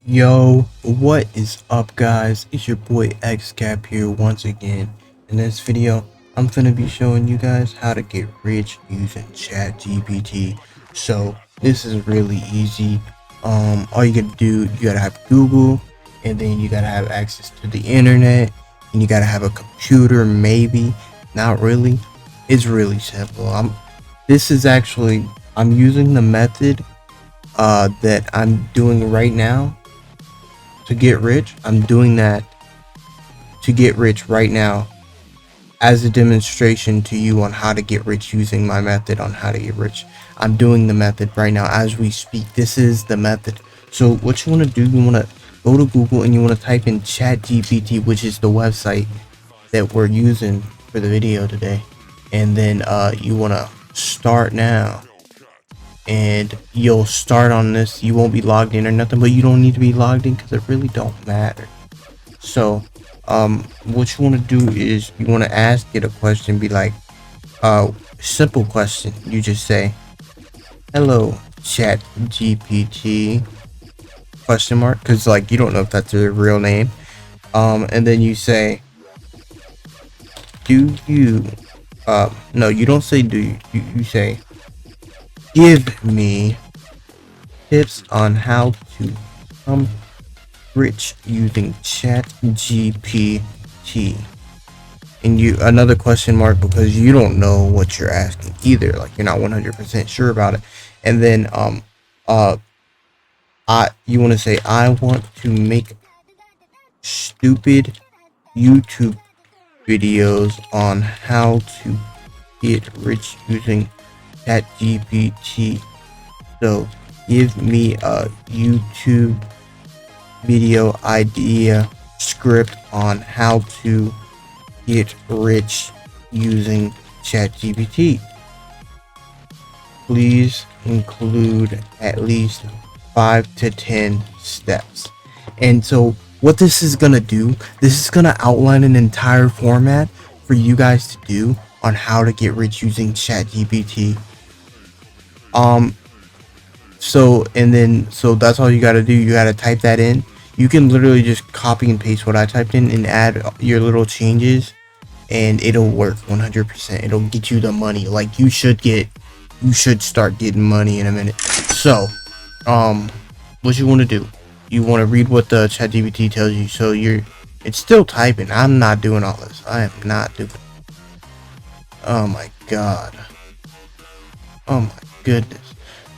Yo, what is up guys? It's your boy Xcap here once again. In this video, I'm gonna be showing you guys how to get rich using ChatGPT. So this is really easy. All you gotta do, you gotta have Google, and then you gotta have access to the internet, and you gotta have a computer, maybe. Not really. It's really simple. I'm using the method that I'm doing right now to get rich. I'm doing that to get rich right now as a demonstration to you on how to get rich using my method on how to get rich. I'm doing the method right now as we speak. This is the method. So what you want to do, you want to go to Google and you want to type in ChatGPT, which is the website that we're using for the video today. And then you want to start now. And you'll start on this. You won't be logged in or nothing, but you don't need to be logged in because it really don't matter. So what you want to do is you want to ask it a question, be like simple question. You just say, hello chat GPT question mark, because like you don't know if that's a real name. And then you say, do you no, you don't say do you say, give me tips on how to become rich using ChatGPT. And you another question mark, because you don't know what you're asking either, like you're not 100% sure about it. And then you want to say, I want to make stupid YouTube videos on how to get rich using ChatGPT. So give me a YouTube video idea script on how to get rich using ChatGPT. Please include at least 5 to 10 steps. And so what this is gonna do, this is gonna outline an entire format for you guys to do on how to get rich using ChatGPT. So that's all you gotta do. You gotta type that in. You can literally just copy and paste what I typed in and add your little changes, and it'll work 100%. It'll get you the money. Like you should start getting money in a minute. So what you want to do, you want to read what the ChatGPT tells you. So it's still typing. I'm not doing all this. I am not doing. Oh my god. Oh my goodness.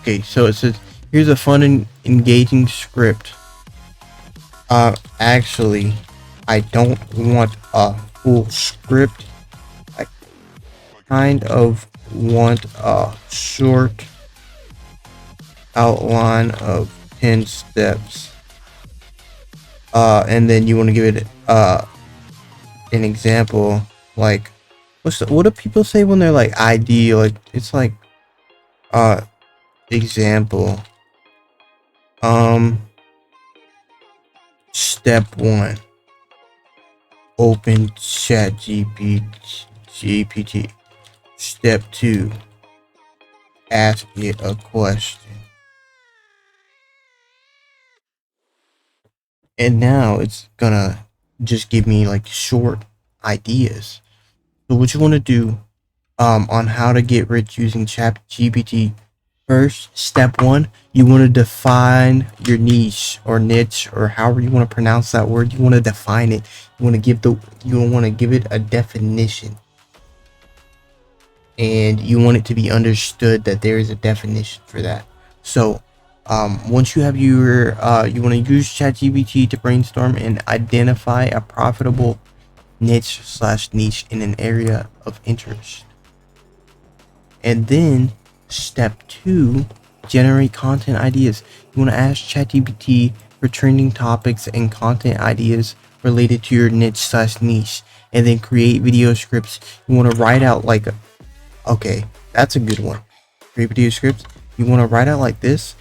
Okay, so it says, here's a fun and engaging script. Actually, I don't want a full script. I kind of want a short outline of 10 steps. And then you want to give it an example, like what do people say when they're like ID, like it's like example, step 1, open ChatGPT. Step 2, ask it a question. And now it's gonna just give me like short ideas. So what you want to do on how to get rich using ChatGPT, first, step 1, you want to define your niche or however you want to pronounce that word. You want to define it. You want to give it a definition, and you want it to be understood that there is a definition for that. So once you have your you want to use ChatGPT to brainstorm and identify a profitable niche in an area of interest. And then step 2, generate content ideas. You want to ask ChatGPT for trending topics and content ideas related to your niche, and then create video scripts. You want to write out like okay, that's a good one. Create video scripts. You want to write out like this,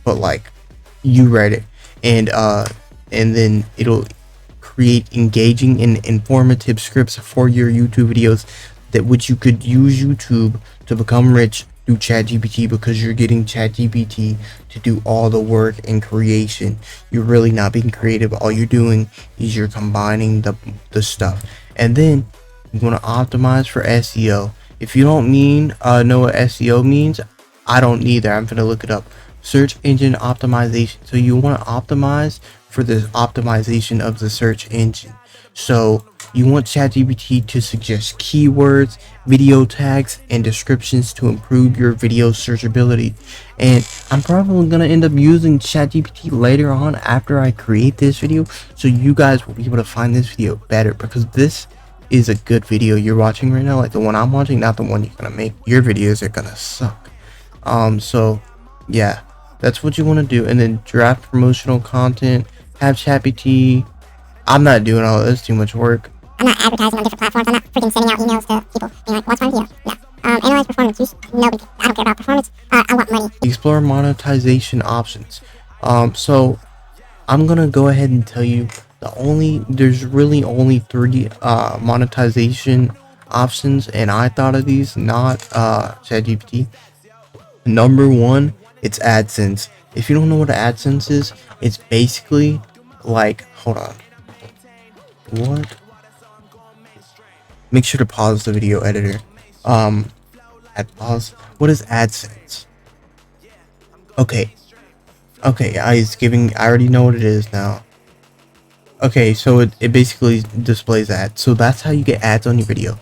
but like you write it, and then it'll create engaging and informative scripts for your YouTube videos, that which you could use YouTube to become rich through ChatGPT because you're getting ChatGPT to do all the work and creation. You're really not being creative. All you're doing is you're combining the stuff. And then you want to optimize for SEO. If you don't know what SEO means, I don't either. I'm gonna look it up. Search engine optimization. So you want to optimize for the optimization of the search engine. So you want ChatGPT to suggest keywords, video tags, and descriptions to improve your video searchability. And I'm probably gonna end up using ChatGPT later on after I create this video, so you guys will be able to find this video better, because this is a good video you're watching right now, like the one I'm watching, not the one you're gonna make. Your videos are gonna suck. So yeah, that's what you want to do. And then draft promotional content, have ChatGPT. I'm not doing all this, too much work. I'm not advertising on different platforms. I'm not freaking sending out emails to people being like, watch my video. No. Analyze performance. Nobody. I don't care about performance. I want money. Explore monetization options. So I'm gonna go ahead and tell you there's really only 3 monetization options, and I thought of these, not ChatGPT. Number 1, it's AdSense. If you don't know what AdSense is, it's basically like, hold on. What? Make sure to pause the video editor. At pause. What is AdSense? Okay, I already know what it is now. Okay, so it basically displays ads. So that's how you get ads on your video.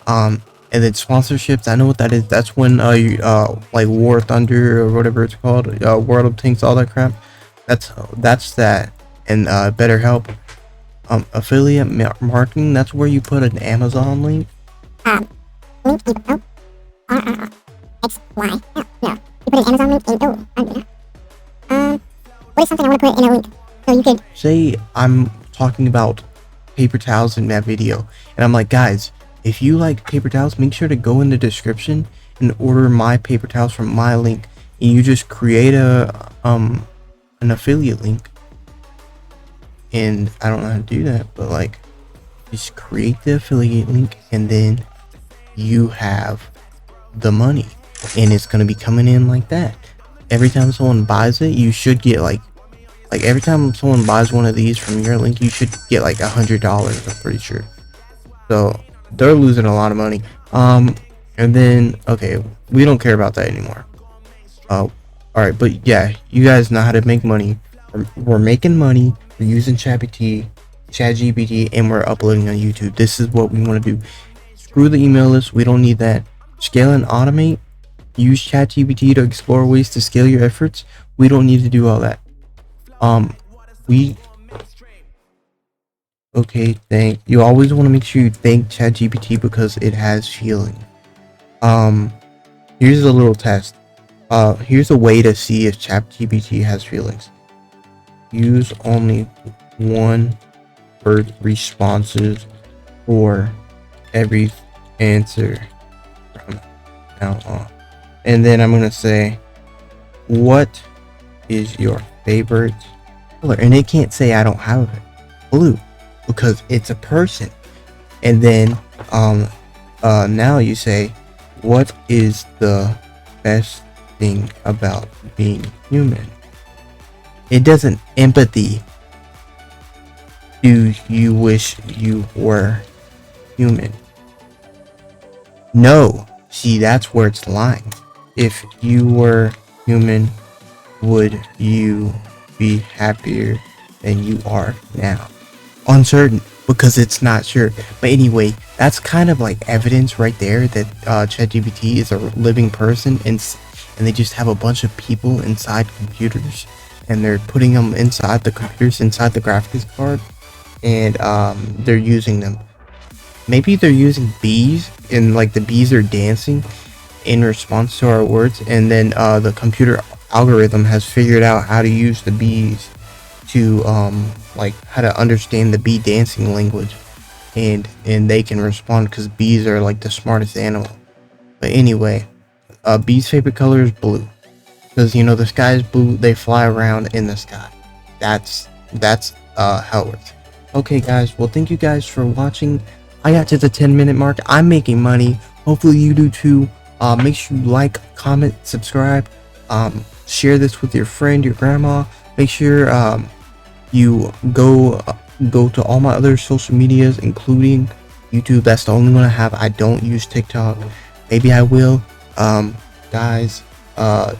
And then sponsorships, I know what that is. That's when like War Thunder or whatever it's called, World of Tanks, all that crap. That's that. And BetterHelp. Affiliate marketing, that's where you put an Amazon link. Link equal X, Y. No. You put an Amazon link in, what is something I want to put in a link? So you could say I'm talking about paper towels in that video, and I'm like, guys, if you like paper towels, make sure to go in the description and order my paper towels from my link, and you just create an affiliate link. And I don't know how to do that, but like, just create the affiliate link, and then you have the money, and it's gonna be coming in like that. Every time someone buys it, you should get like every time someone buys one of these from your link, you should get like $100. I'm pretty sure. So they're losing a lot of money. And then okay, we don't care about that anymore. All right, but yeah, you guys know how to make money. We're making money. We're using ChatGPT, and we're uploading on YouTube. This is what we want to do. Screw the email list. We don't need that. Scale and automate. Use ChatGPT to explore ways to scale your efforts. We don't need to do all that. You always want to make sure you thank ChatGPT because it has feeling. Here's a little test. Here's a way to see if ChatGPT has feelings. Use only 1-word responses for every answer from now on. And then I'm gonna say, what is your favorite color? And it can't say I don't have it. Blue, because it's a person. And then now you say, what is the best thing about being human? It doesn't empathy. Do you wish you were human? No. See, that's where it's lying. If you were human, would you be happier than you are now? Uncertain, because it's not sure. But anyway, that's kind of like evidence right there that ChatGPT is a living person, and they just have a bunch of people inside computers, and they're putting them inside the computers, inside the graphics card, and they're using them. Maybe they're using bees, and like the bees are dancing in response to our words, and then the computer algorithm has figured out how to use the bees to like how to understand the bee dancing language, and they can respond because bees are like the smartest animal. But anyway, bees' favorite color is blue. Because you know the sky is blue, they fly around in the sky. That's how it works. Okay guys, well thank you guys for watching. I got to the 10-minute mark. I'm making money. Hopefully you do too. Make sure you like, comment, subscribe, share this with your friend, your grandma. Make sure you go to all my other social medias, including YouTube. That's the only one I have. I don't use TikTok. Maybe I will. Guys,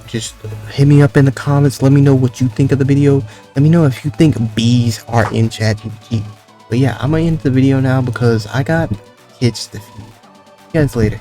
just hit me up in the comments. Let me know what you think of the video. Let me know if you think bees are in ChatGPT. But yeah, I'm gonna end the video now because I got kids to feed. See you guys later.